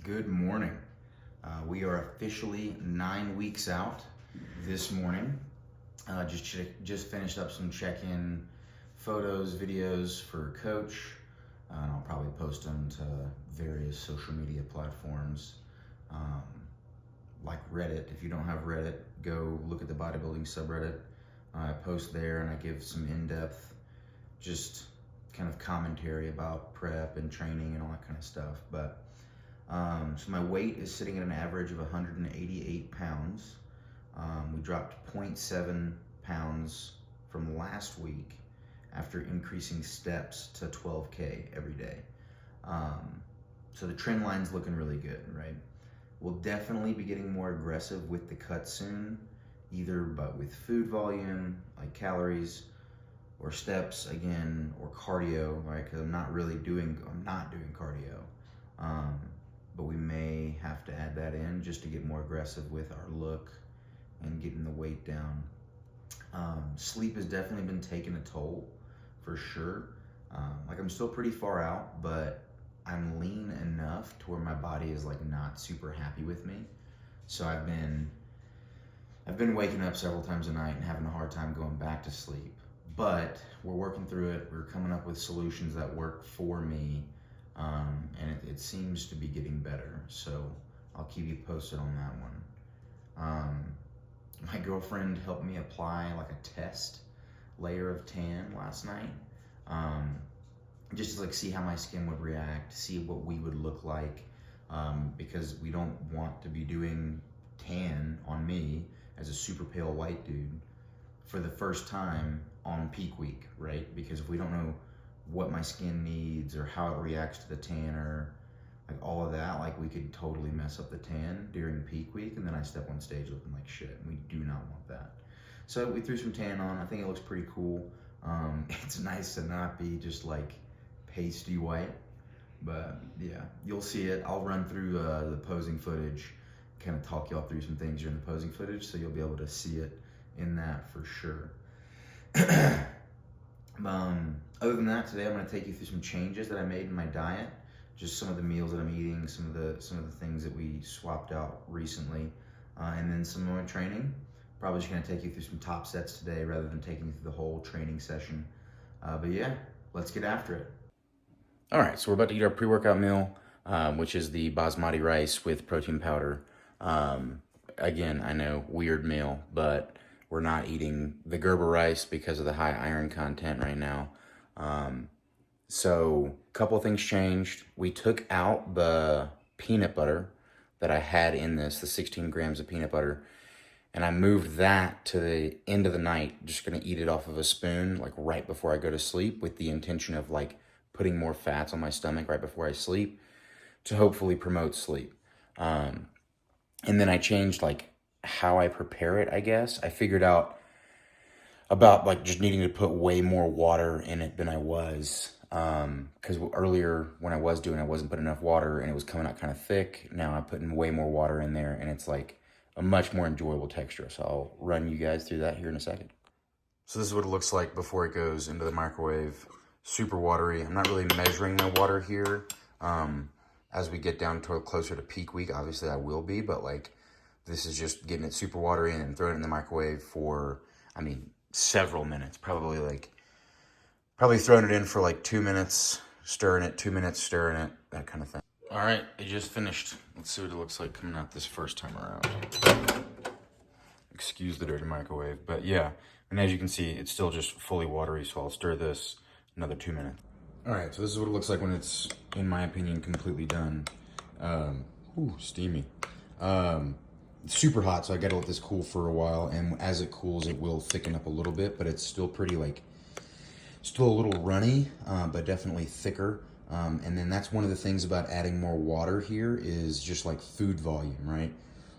Good morning. We are officially 9 weeks out this morning. Just finished up some check-in photos, videos for Coach, and I'll probably post them to various social media platforms, um, like Reddit. If you don't have Reddit, go look at the bodybuilding subreddit. I post there and I give some in-depth, just kind of commentary about prep and training and all that kind of stuff. So my weight is sitting at an average of 188 pounds. We dropped 0.7 pounds from last week after increasing steps to 12K every day. So the trend line's looking really good, right? We'll definitely be getting more aggressive with the cut soon, either but with food volume, like calories, or steps again, or cardio, right? Because I'm not doing cardio. But we may have to add that in just to get more aggressive with our look and getting the weight down. Sleep has definitely been taking a toll for sure. Like I'm still pretty far out, but I'm lean enough to where my body is like not super happy with me. So I've been waking up several times a night and having a hard time going back to sleep. But we're working through it. We're coming up with solutions that work for me. And it seems to be getting better, so I'll keep you posted on that one. My girlfriend helped me apply like a test layer of tan last night, just to like see how my skin would react, see what we would look like, because we don't want to be doing tan on me as a super pale white dude for the first time on peak week, right? Because if we don't know what my skin needs or how it reacts to the tan or like all of that, like we could totally mess up the tan during peak week, and then I step on stage looking like shit, and we do not want that. So we threw some tan on. I think it looks pretty cool. It's nice to not be just like pasty white, but yeah, you'll see it. I'll run through the posing footage, kind of talk y'all through some things during the posing footage, so you'll be able to see it in that for sure. Other than that, today I'm going to take you through some changes that I made in my diet, just some of the meals that I'm eating, some of the things that we swapped out recently, and then some more training. Probably just going to take you through some top sets today rather than taking you through the whole training session. But yeah, let's get after it. All right, so we're about to eat our pre-workout meal, which is the basmati rice with protein powder. Again, I know, weird meal, but we're not eating the Gerber rice because of the high iron content right now. So a couple of things changed. We took out the peanut butter that I had in this, the 16 grams of peanut butter, and I moved that to the end of the night. Just gonna eat it off of a spoon, like right before I go to sleep, with the intention of like putting more fats on my stomach right before I sleep to hopefully promote sleep. And then I changed like how I prepare it, I guess. I figured out about like just needing to put way more water in it than I was. Because earlier when I was doing, I wasn't putting enough water and it was coming out kind of thick. Now I'm putting way more water in there and it's like a much more enjoyable texture. So I'll run you guys through that here in a second. So this is what it looks like before it goes into the microwave. Super watery. I'm not really measuring my water here. As we get down to closer to peak week, obviously I will be, but like this is just getting it super watery and throwing it in the microwave for, I mean, several minutes, probably throwing it in for like 2 minutes, stirring it, 2 minutes, stirring it, that kind of thing. All right, it just finished. Let's see what it looks like coming out this first time around. Excuse the dirty microwave, but yeah. And as you can see, it's still just fully watery, so I'll stir this another 2 minutes. All right, so this is what it looks like when it's, in my opinion, completely done. Steamy. It's super hot, so I gotta let this cool for a while, and as it cools, it will thicken up a little bit, but it's still pretty like, still a little runny, but definitely thicker. And then that's one of the things about adding more water here is just like food volume, right?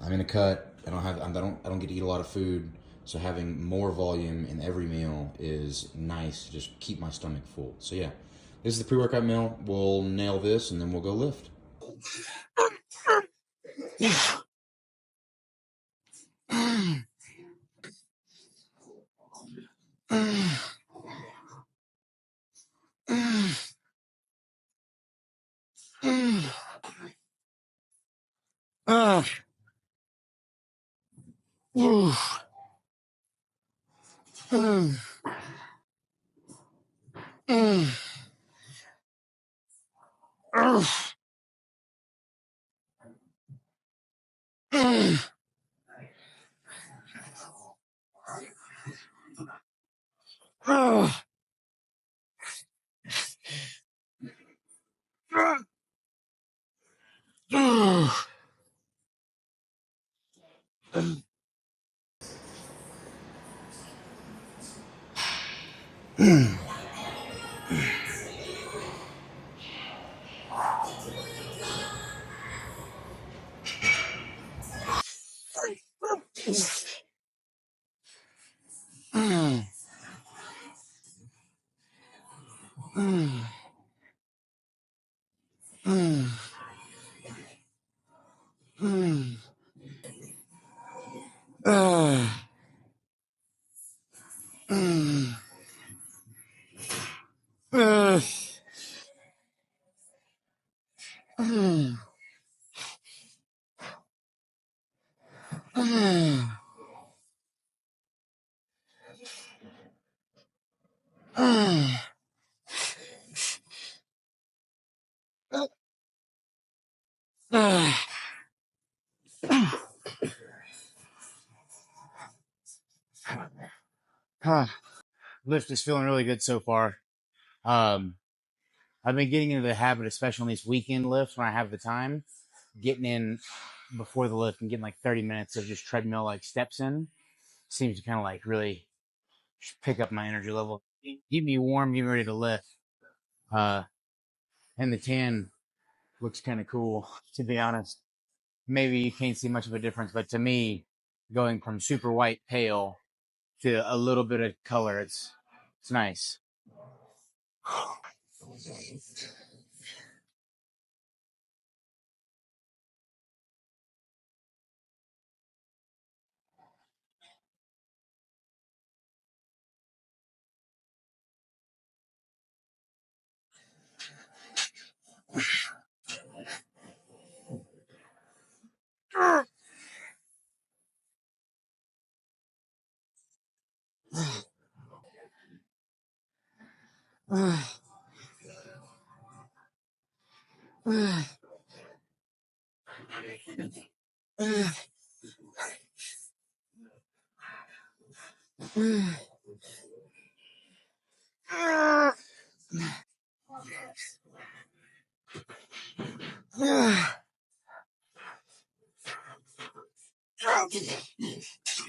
I'm in a cut. I don't get to eat a lot of food, so having more volume in every meal is nice to just keep my stomach full. So yeah, this is the pre-workout meal. We'll nail this and then we'll go lift. Ah. Oof. Mm. Mm. Oof. Mm. Ah. Ah. Ah. Mm. Mm. Mm. Mm. Ah. Mm. Ah. Mm. Mm. Mm. Ah. Ah. Lift is feeling really good so far. Um, I've been getting into the habit, especially on these weekend lifts when I have the time, getting in before the lift and getting like 30 minutes of just treadmill like steps in. Seems to kind of like really pick up my energy level, keep me warm, get me ready to lift. Uh, and the tan looks kind of cool, to be honest. Maybe you can't see much of a difference, but to me, going from super white pale to a little bit of color, it's nice.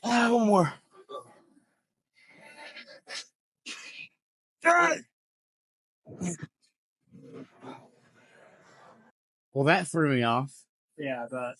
One more. Well, that threw me off. Yeah, but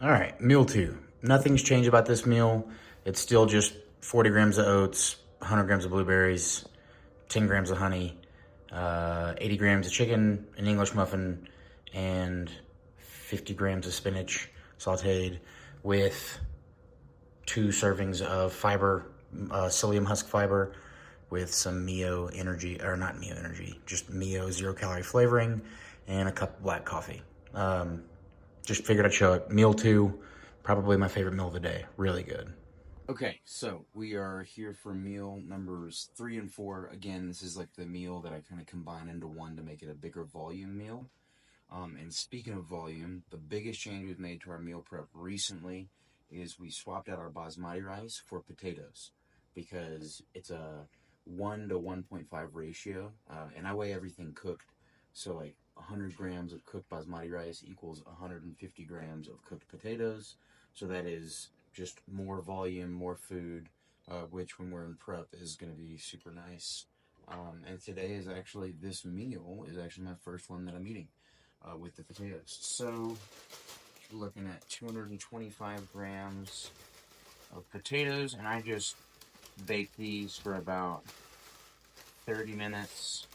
All right, meal two. Nothing's changed about this meal. It's still just 40 grams of oats, 100 grams of blueberries, 10 grams of honey, 80 grams of chicken, an English muffin, and 50 grams of spinach sauteed with 2 servings of fiber, psyllium husk fiber, with some Mio Energy, or not Mio Energy, just Mio 0-calorie flavoring, and a cup of black coffee. Just figured I'd show it. Meal 2, probably my favorite meal of the day. Really good. Okay, so we are here for meal numbers 3 and 4. Again, this is like the meal that I kind of combine into one to make it a bigger volume meal. And speaking of volume, the biggest change we've made to our meal prep recently is we swapped out our basmati rice for potatoes, because it's a 1 to 1.5 ratio, and I weigh everything cooked. So like 100 grams of cooked basmati rice equals 150 grams of cooked potatoes. So that is just more volume, more food, which when we're in prep is going to be super nice. And today is actually, this meal is actually my first one that I'm eating. With the potatoes. So, looking at 225 grams of potatoes, and I just bake these for about 30 minutes.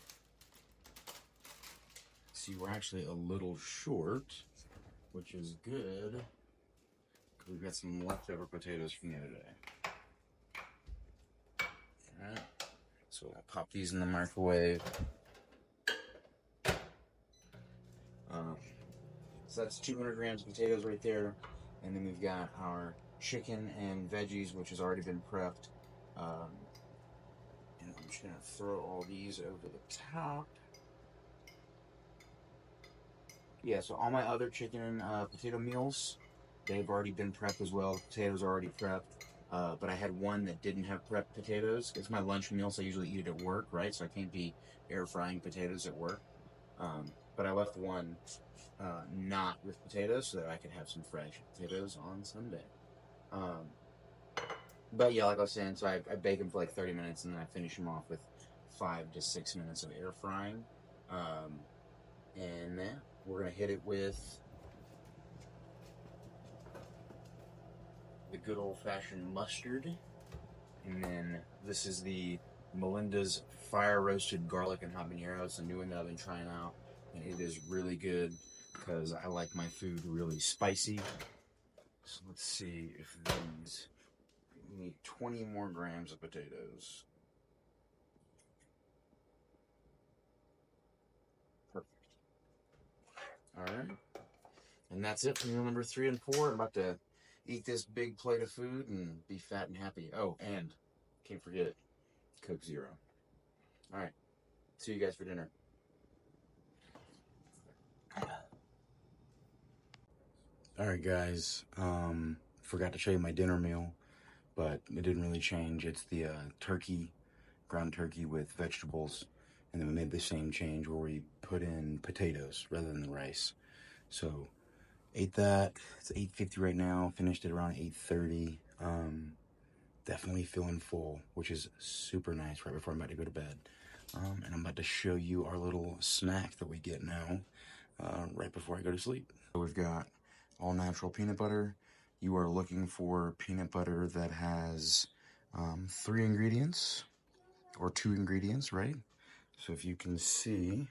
See, we're actually a little short, which is good. We've got some leftover potatoes from the other day. Alright, so I'll pop these in the microwave. So that's 200 grams of potatoes right there. And then we've got our chicken and veggies, which has already been prepped. And I'm just going to throw all these over the top. Yeah, so all my other chicken and potato meals, they've already been prepped as well. Potatoes are already prepped. But I had one that didn't have prepped potatoes. It's my lunch meal, so I usually eat it at work, right? So I can't be air frying potatoes at work. But I left one not with potatoes so that I could have some fresh potatoes on Sunday. But yeah, like I was saying, so I bake them for like 30 minutes and then I finish them off with 5 to 6 minutes of air frying. And then we're going to hit it with the good old-fashioned mustard. And then this is the Melinda's Fire Roasted Garlic and Habanero. It's a new one that I've been trying out, and it is really good because I like my food really spicy. So let's see if these... We need 20 more grams of potatoes. Perfect. Alright. And that's it for meal number 3 and 4. I'm about to eat this big plate of food and be fat and happy. Oh, and can't forget Coke Zero. Alright. See you guys for dinner. Alright guys, forgot to show you my dinner meal, but it didn't really change. It's the turkey, ground turkey with vegetables, and then we made the same change where we put in potatoes rather than the rice. So, ate that. It's 8:50 right now, finished it around 8:30. Definitely feeling full, which is super nice right before I'm about to go to bed. And I'm about to show you our little snack that we get now, right before I go to sleep. So we've got all natural peanut butter. You are looking for peanut butter that has 3 ingredients, or 2 ingredients, right? So if you can see,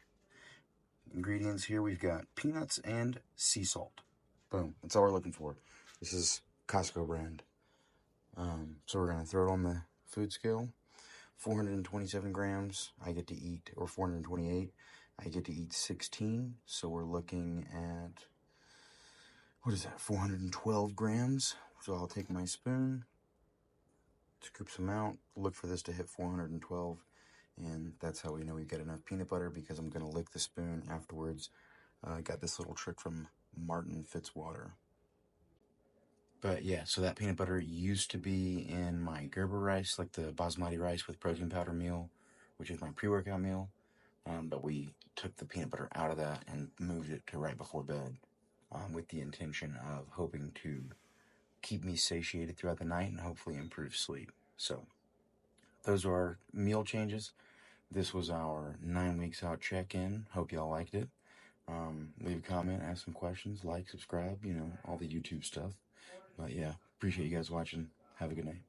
ingredients here, we've got peanuts and sea salt. Boom, that's all we're looking for. This is Costco brand. So we're gonna throw it on the food scale. 427 grams, I get to eat, or 428, I get to eat 16. So we're looking at, what is that, 412 grams. So I'll take my spoon, scoop some out, look for this to hit 412, and that's how we know we get enough peanut butter, because I'm gonna lick the spoon afterwards. I got this little trick from Martin Fitzwater. But yeah, so that peanut butter used to be in my Gerber rice, like the basmati rice with protein powder meal, which is my pre-workout meal. But we took the peanut butter out of that and moved it to right before bed, with the intention of hoping to keep me satiated throughout the night and hopefully improve sleep. So those are our meal changes. This was our 9 weeks out check-in. Hope y'all liked it. Leave a comment, ask some questions, like, subscribe, you know, all the YouTube stuff. But yeah, appreciate you guys watching. Have a good night.